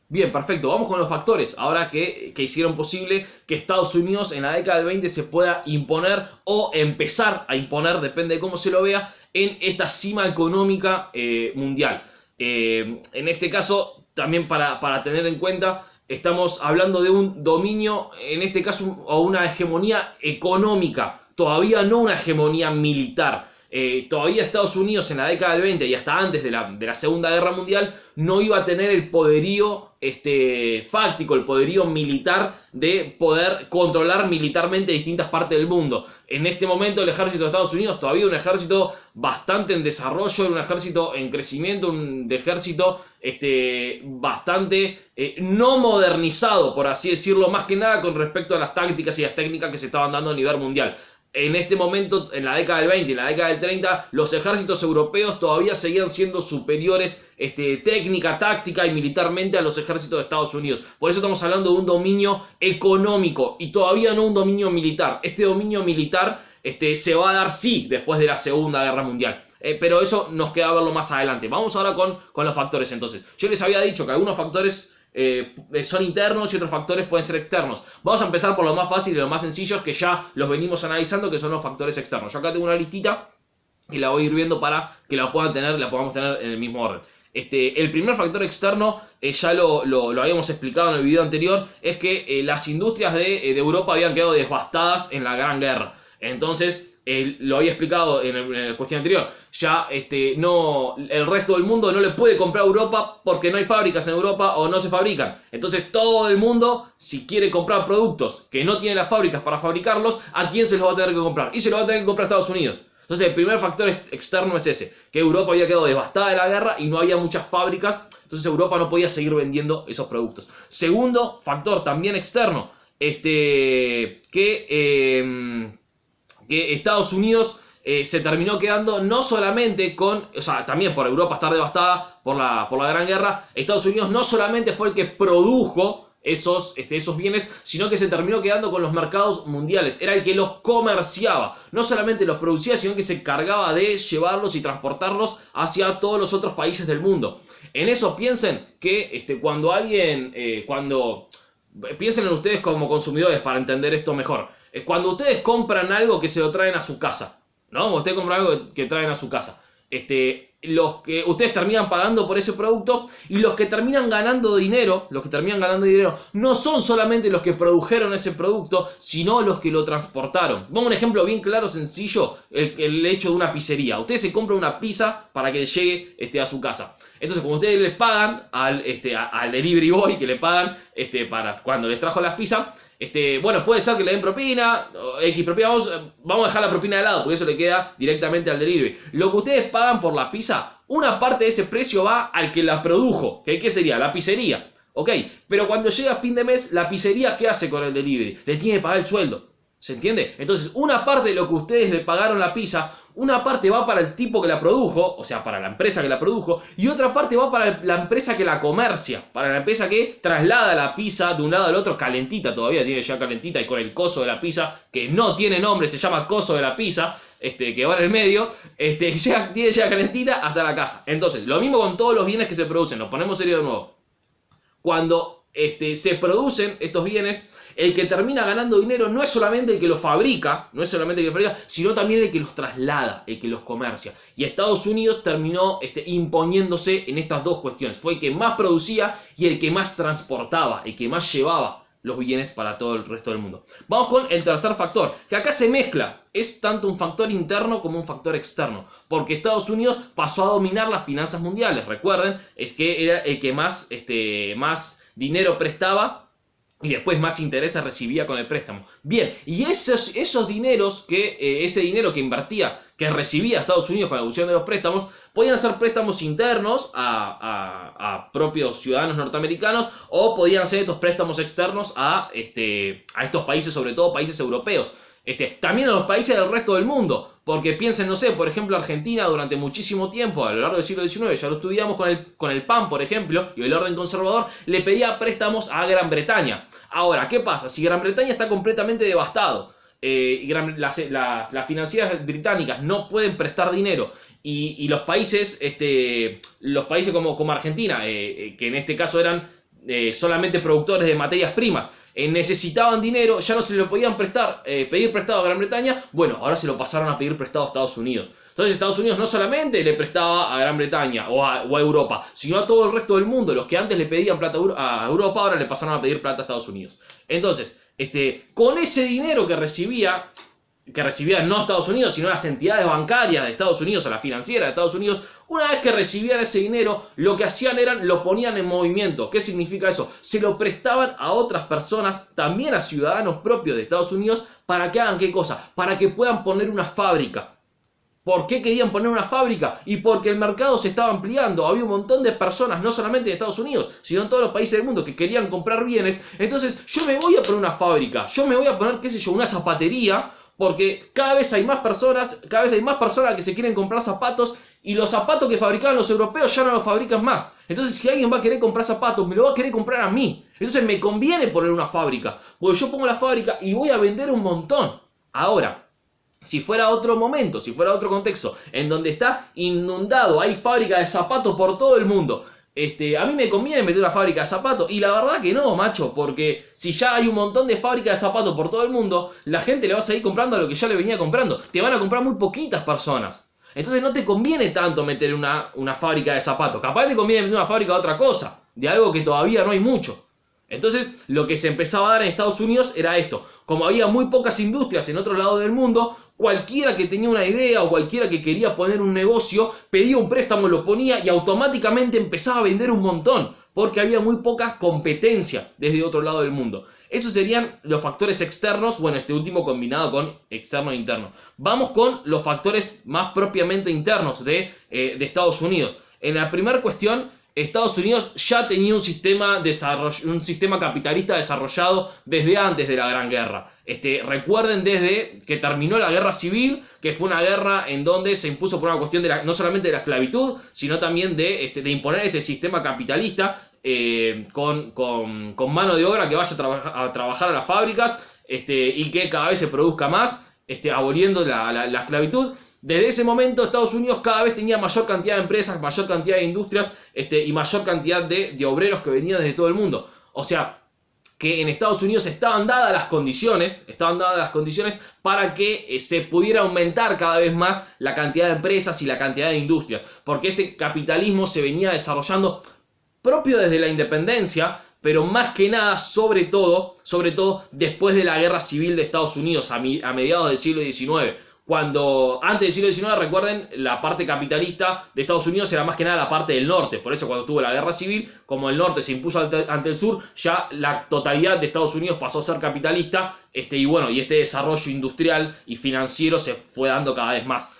Bien, perfecto. Vamos con los factores. Ahora que hicieron posible que Estados Unidos en la década del 20 se pueda imponer o empezar a imponer, depende de cómo se lo vea, en esta cima económica mundial. En este caso, también para tener en cuenta, estamos hablando de un dominio, en este caso, o una hegemonía económica, todavía no una hegemonía militar. Todavía Estados Unidos en la década del 20 y hasta antes de la Segunda Guerra Mundial no iba a tener el poderío fáctico, el poderío militar de poder controlar militarmente distintas partes del mundo. En este momento el ejército de Estados Unidos todavía es un ejército bastante en desarrollo, un ejército en crecimiento, un ejército bastante no modernizado, por así decirlo, más que nada con respecto a las tácticas y las técnicas que se estaban dando a nivel mundial. En este momento, en la década del 20 y en la década del 30, los ejércitos europeos todavía seguían siendo superiores técnica, táctica y militarmente a los ejércitos de Estados Unidos. Por eso estamos hablando de un dominio económico y todavía no un dominio militar. Este dominio militar se va a dar sí después de la Segunda Guerra Mundial. Pero eso nos queda verlo más adelante. Vamos ahora con los factores entonces. Yo les había dicho que algunos factores son internos y otros factores pueden ser externos. Vamos a empezar por lo más fácil y lo más sencillos que ya los venimos analizando, que son los factores externos. Yo acá tengo una listita y la voy a ir viendo para que la podamos tener en el mismo orden. El primer factor externo, ya lo habíamos explicado en el video anterior, es que las industrias de Europa habían quedado devastadas en la Gran Guerra. Entonces, lo había explicado en la cuestión anterior, ya el resto del mundo no le puede comprar a Europa porque no hay fábricas en Europa o no se fabrican. Entonces todo el mundo, si quiere comprar productos que no tiene las fábricas para fabricarlos, ¿a quién se los va a tener que comprar? Y se los va a tener que comprar a Estados Unidos. Entonces el primer factor externo es ese, que Europa había quedado devastada de la guerra y no había muchas fábricas, entonces Europa no podía seguir vendiendo esos productos. Segundo factor también externo, que Estados Unidos se terminó quedando no solamente o sea, también por Europa estar devastada por la Gran Guerra, Estados Unidos no solamente fue el que produjo esos bienes, sino que se terminó quedando con los mercados mundiales, era el que los comerciaba, no solamente los producía, sino que se encargaba de llevarlos y transportarlos hacia todos los otros países del mundo. En eso piensen que piensen en ustedes como consumidores para entender esto mejor. Es cuando ustedes compran algo que se lo traen a su casa, ¿no? Ustedes compran algo que traen a su casa. Los que ustedes terminan pagando por ese producto y los que terminan ganando dinero, no son solamente los que produjeron ese producto, sino los que lo transportaron. Vamos a un ejemplo bien claro, sencillo, el hecho de una pizzería. Ustedes se compran una pizza para que llegue a su casa. Entonces, como ustedes le pagan al delivery boy, que le pagan para cuando les trajo las pizzas, bueno, puede ser que le den propina, X propina, vamos a dejar la propina de lado, porque eso le queda directamente al delivery. Lo que ustedes pagan por la pizza, una parte de ese precio va al que la produjo, ¿qué sería? La pizzería, ¿ok? Pero cuando llega fin de mes, la pizzería, ¿qué hace con el delivery? Le tiene que pagar el sueldo, ¿se entiende? Entonces, una parte de lo que ustedes le pagaron la pizza, una parte va para el tipo que la produjo, o sea, para la empresa que la produjo, y otra parte va para la empresa que la comercia, para la empresa que traslada la pizza de un lado al otro, calentita todavía, tiene ya calentita, y con el coso de la pizza, que no tiene nombre, se llama coso de la pizza, que va en el medio, tiene ya calentita hasta la casa. Entonces, lo mismo con todos los bienes que se producen, nos ponemos serio de nuevo. Cuando se producen estos bienes, el que termina ganando dinero no es solamente el que los fabrica, sino también el que los traslada, el que los comercia. Y Estados Unidos terminó imponiéndose en estas dos cuestiones. Fue el que más producía y el que más transportaba, el que más llevaba los bienes para todo el resto del mundo. Vamos con el tercer factor, que acá se mezcla. Es tanto un factor interno como un factor externo, porque Estados Unidos pasó a dominar las finanzas mundiales. Recuerden, es que era el que más dinero prestaba y después más intereses recibía con el préstamo. Bien, y esos dineros, ese dinero que invertía, que recibía Estados Unidos con la evolución de los préstamos, podían ser préstamos internos a propios ciudadanos norteamericanos, o podían ser estos préstamos externos a estos países, sobre todo países europeos. También a los países del resto del mundo, porque piensen, no sé, por ejemplo, Argentina durante muchísimo tiempo, a lo largo del siglo XIX, ya lo estudiamos con el PAN, por ejemplo, y el orden conservador, le pedía préstamos a Gran Bretaña. Ahora, ¿qué pasa? Si Gran Bretaña está completamente devastado, las financieras británicas no pueden prestar dinero, y los países como Argentina, que en este caso eran solamente productores de materias primas, necesitaban dinero, ya no se lo podían pedir prestado a Gran Bretaña, bueno, ahora se lo pasaron a pedir prestado a Estados Unidos. Entonces Estados Unidos no solamente le prestaba a Gran Bretaña o a Europa, sino a todo el resto del mundo. Los que antes le pedían plata a Europa, ahora le pasaron a pedir plata a Estados Unidos. Entonces, con ese dinero que recibía no Estados Unidos, sino las entidades bancarias de Estados Unidos o la financiera de Estados Unidos, una vez que recibían ese dinero, lo que hacían lo ponían en movimiento. ¿Qué significa eso? Se lo prestaban a otras personas, también a ciudadanos propios de Estados Unidos, para que hagan ¿qué cosa? Para que puedan poner una fábrica. ¿Por qué querían poner una fábrica? Y porque el mercado se estaba ampliando. Había un montón de personas, no solamente de Estados Unidos, sino en todos los países del mundo, que querían comprar bienes. Entonces, yo me voy a poner una fábrica, yo me voy a poner, qué sé yo, una zapatería, porque cada vez hay más personas que se quieren comprar zapatos, y los zapatos que fabricaban los europeos ya no los fabrican más. Entonces, si alguien va a querer comprar zapatos, me lo va a querer comprar a mí. Entonces, me conviene poner una fábrica, porque yo pongo la fábrica y voy a vender un montón. Ahora, si fuera otro momento, si fuera otro contexto, en donde está inundado, hay fábrica de zapatos por todo el mundo, a mí me conviene meter una fábrica de zapatos, y la verdad que no, macho, porque si ya hay un montón de fábricas de zapatos por todo el mundo, la gente le va a seguir comprando a lo que ya le venía comprando, te van a comprar muy poquitas personas. Entonces no te conviene tanto meter una fábrica de zapatos, capaz te conviene meter una fábrica de otra cosa, de algo que todavía no hay mucho. Entonces, lo que se empezaba a dar en Estados Unidos era esto. Como había muy pocas industrias en otro lado del mundo, cualquiera que tenía una idea o cualquiera que quería poner un negocio, pedía un préstamo, lo ponía y automáticamente empezaba a vender un montón, porque había muy poca competencia desde otro lado del mundo. Esos serían los factores externos, bueno, este último combinado con externo e interno. Vamos con los factores más propiamente internos de Estados Unidos. En la primera cuestión, Estados Unidos ya tenía un sistema capitalista desarrollado desde antes de la Gran Guerra. Recuerden desde que terminó la Guerra Civil, que fue una guerra en donde se impuso por una cuestión no solamente de la esclavitud, sino también de imponer este sistema capitalista con mano de obra que vaya a trabajar a las fábricas y que cada vez se produzca más, aboliendo la esclavitud. Desde ese momento Estados Unidos cada vez tenía mayor cantidad de empresas, mayor cantidad de industrias y mayor cantidad de obreros que venían desde todo el mundo. O sea, que en Estados Unidos estaban dadas las condiciones para que se pudiera aumentar cada vez más la cantidad de empresas y la cantidad de industrias. Porque este capitalismo se venía desarrollando propio desde la independencia, pero más que nada, sobre todo después de la Guerra Civil de Estados Unidos a mediados del siglo XIX. Cuando antes del siglo XIX, recuerden, la parte capitalista de Estados Unidos era más que nada la parte del norte. Por eso cuando tuvo la Guerra Civil, como el norte se impuso ante el sur, ya la totalidad de Estados Unidos pasó a ser capitalista. Y bueno, y este desarrollo industrial y financiero se fue dando cada vez más.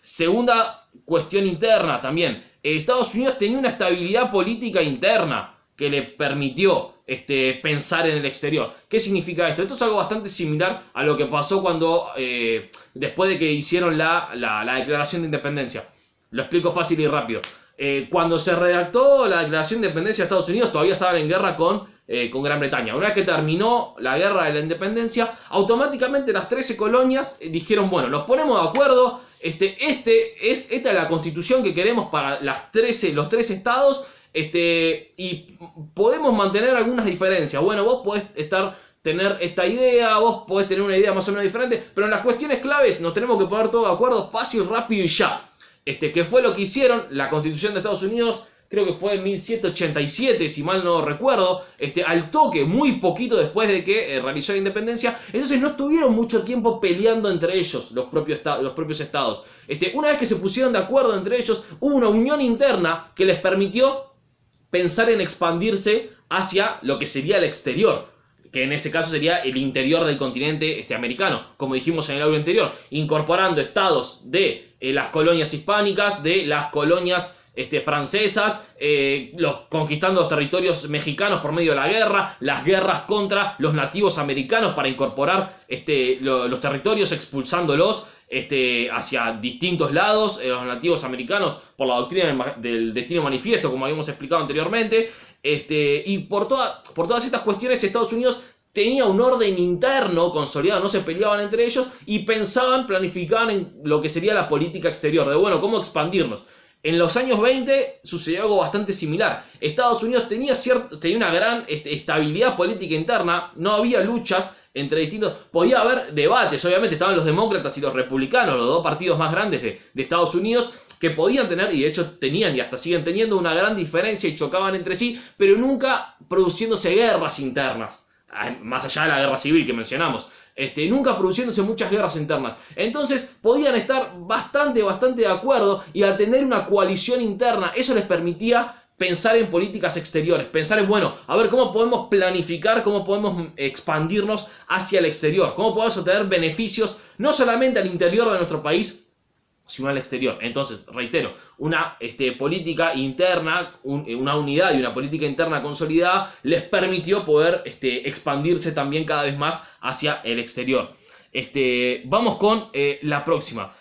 Segunda cuestión interna también. Estados Unidos tenía una estabilidad política interna que le permitió pensar en el exterior. ¿Qué significa esto? Esto es algo bastante similar a lo que pasó cuando después de que hicieron la Declaración de Independencia. Lo explico fácil y rápido. Cuando se redactó la Declaración de Independencia de Estados Unidos, todavía estaban en guerra con Gran Bretaña. Una vez que terminó la guerra de la independencia, automáticamente las 13 colonias dijeron, bueno, nos ponemos de acuerdo, esta es la constitución que queremos para los 13 estados, y podemos mantener algunas diferencias. Bueno, vos podés tener esta idea, vos podés tener una idea más o menos diferente, pero en las cuestiones claves nos tenemos que poner todos de acuerdo fácil, rápido y ya. Que fue lo que hicieron. La Constitución de Estados Unidos, creo que fue en 1787, si mal no recuerdo, al toque, muy poquito después de que realizó la independencia. Entonces no estuvieron mucho tiempo peleando entre ellos, los propios estados. Una vez que se pusieron de acuerdo entre ellos, hubo una unión interna que les permitió pensar en expandirse hacia lo que sería el exterior, que en ese caso sería el interior del continente americano, como dijimos en el audio anterior, incorporando estados de las colonias hispánicas, de las colonias francesas, conquistando los territorios mexicanos por medio de la guerra, las guerras contra los nativos americanos para incorporar los territorios, expulsándolos hacia distintos lados, los nativos americanos, por la doctrina del destino manifiesto, como habíamos explicado anteriormente. Y por todas estas cuestiones, Estados Unidos tenía un orden interno consolidado, no se peleaban entre ellos y planificaban en lo que sería la política exterior, de bueno, cómo expandirnos. En los años 20 sucedió algo bastante similar. Estados Unidos tenía una gran estabilidad política interna, no había luchas entre distintos... Podía haber debates, obviamente estaban los demócratas y los republicanos, los dos partidos más grandes de Estados Unidos, que podían tener, y de hecho tenían y hasta siguen teniendo, una gran diferencia y chocaban entre sí, pero nunca produciéndose guerras internas, más allá de la guerra civil que mencionamos. Nunca produciéndose muchas guerras internas. Entonces podían estar bastante de acuerdo, y al tener una coalición interna, eso les permitía pensar en políticas exteriores, pensar en, bueno, a ver cómo podemos planificar, cómo podemos expandirnos hacia el exterior, cómo podemos obtener beneficios no solamente al interior de nuestro país, sino al exterior. Entonces, reitero, una política interna, una unidad y una política interna consolidada les permitió poder expandirse también cada vez más hacia el exterior. Vamos con la próxima.